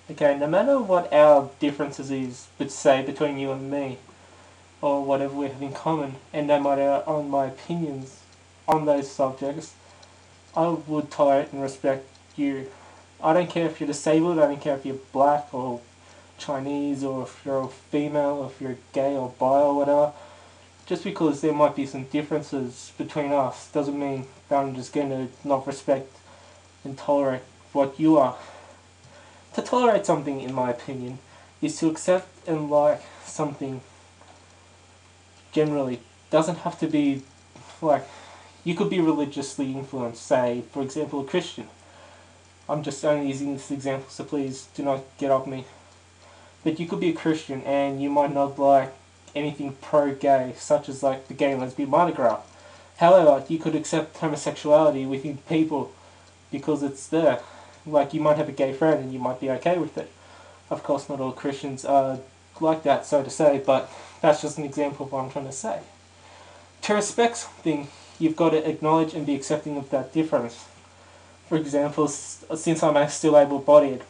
Okay, no matter what our differences is, but say between you and me, or whatever we have in common, and no matter on my opinions on those subjects, I would tolerate and respect you. I don't care if you're disabled, I don't care if you're black or Chinese, or if you're a female, or if you're gay or bi or whatever. Just because there might be some differences between us doesn't mean that I'm just going to not respect and tolerate what you are. To tolerate something, in my opinion, is to accept and like something generally. Doesn't have to be like, you could be religiously influenced, say, for example, a Christian. I'm just only using this example, so please do not get off me. But you could be a Christian and you might not like anything pro-gay, such as like the gay lesbian Mardi Gras. However, you could accept homosexuality within people because it's there. Like, you might have a gay friend and you might be okay with it. Of course, not all Christians are like that, so to say, but that's just an example of what I'm trying to say. To respect something, you've got to acknowledge and be accepting of that difference. For example, since I'm still able-bodied,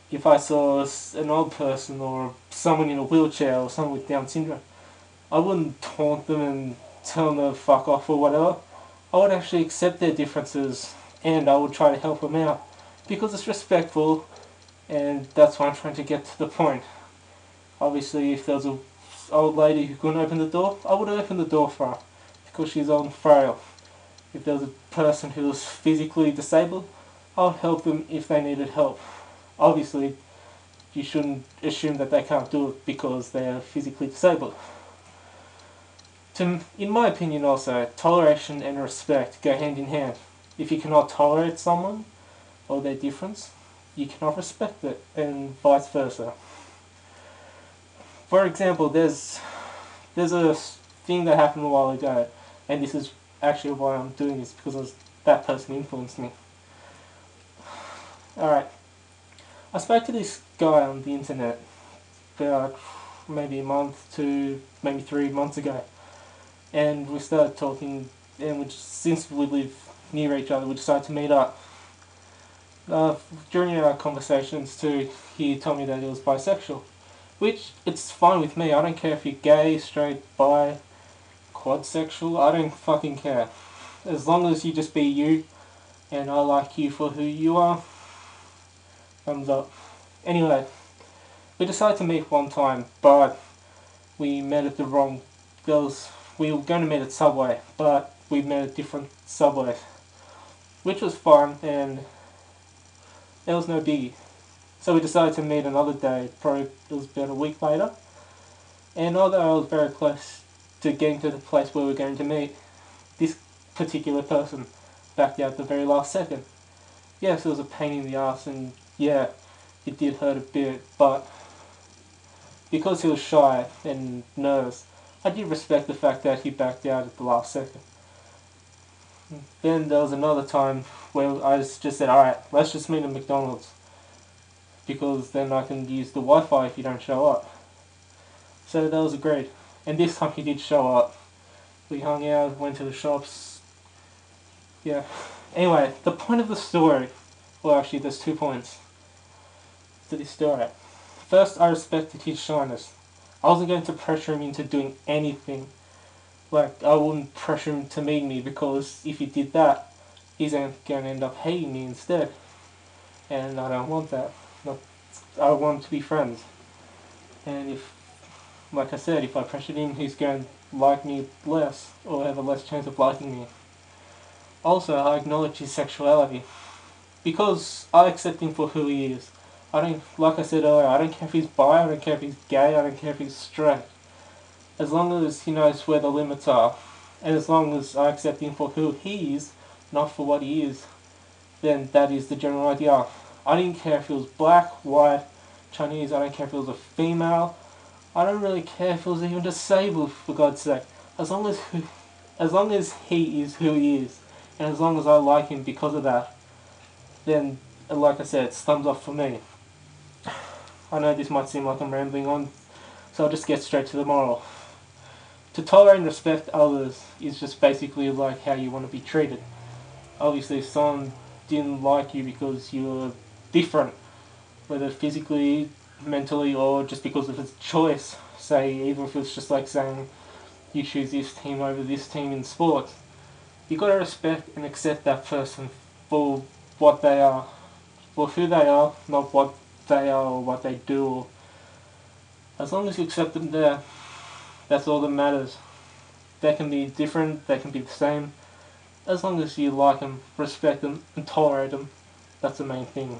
if I saw an old person or someone in a wheelchair or someone with Down syndrome, I wouldn't taunt them and tell them to fuck off or whatever. I would actually accept their differences and I would try to help them out because it's respectful, and that's why I'm trying to get to the point. Obviously, if there was an old lady who couldn't open the door, I would open the door for her because she's old and frail. If there was a person who was physically disabled, I would help them if they needed help. Obviously, you shouldn't assume that they can't do it because they are physically disabled. In my opinion also, toleration and respect go hand in hand. If you cannot tolerate someone or their difference, you cannot respect it, and vice versa. For example, there's a thing that happened a while ago, and this is actually why I'm doing this, because that person influenced me. Alright, I spoke to this guy on the internet about maybe a month to maybe 3 months ago, and we started talking, and since we live near each other, we decided to meet up. During our conversations too, he told me that he was bisexual, which it's fine with me. I don't care if you're gay, straight, bi, quadsexual, I don't fucking care. As long as you just be you, and I like you for who you are, thumbs up. Anyway, we decided to meet one time, but we met at the wrong... we were going to meet at Subway, but we met at different Subways, which was fun, and there was no biggie. So we decided to meet another day, probably it was about a week later, and although I was very close to getting to the place where we were going to meet, this particular person backed out at the very last second. Yes, it was a pain in the ass, and yeah, it did hurt a bit, but because he was shy and nervous, I did respect the fact that he backed out at the last second. Then there was another time where I just said, alright, let's just meet at McDonald's, because then I can use the Wi-Fi if you don't show up. So that was agreed. And this time he did show up. We hung out, went to the shops. Yeah. Anyway, the point of the story, well actually there's 2 points to this story. First, I respected his shyness. I wasn't going to pressure him into doing anything. Like, I wouldn't pressure him to meet me, because if he did that, he's going to end up hating me instead. And I don't want that. I want him to be friends. And if, like I said, if I pressured him, he's going to like me less, or have a less chance of liking me. Also, I acknowledge his sexuality, because I accept him for who he is. Like I said earlier, I don't care if he's bi, I don't care if he's gay, I don't care if he's straight. As long as he knows where the limits are, and as long as I accept him for who he is, not for what he is, then that is the general idea. I didn't care if he was black, white, Chinese, I don't care if he was a female, I don't really care if he was even disabled, for God's sake. As long as he is who he is, and as long as I like him because of that, then, like I said, it's thumbs up for me. I know this might seem like I'm rambling on, so I'll just get straight to the moral. To tolerate and respect others is just basically like how you want to be treated. Obviously, if someone didn't like you because you were different, whether physically, mentally, or just because of its choice. Say, even if it's just like saying you choose this team over this team in sports, you got to respect and accept that person for what they are, for who they are, not what they are or what they do. As long as you accept them there, that's all that matters. They can be different, they can be the same. As long as you like them, respect them, and tolerate them, that's the main thing.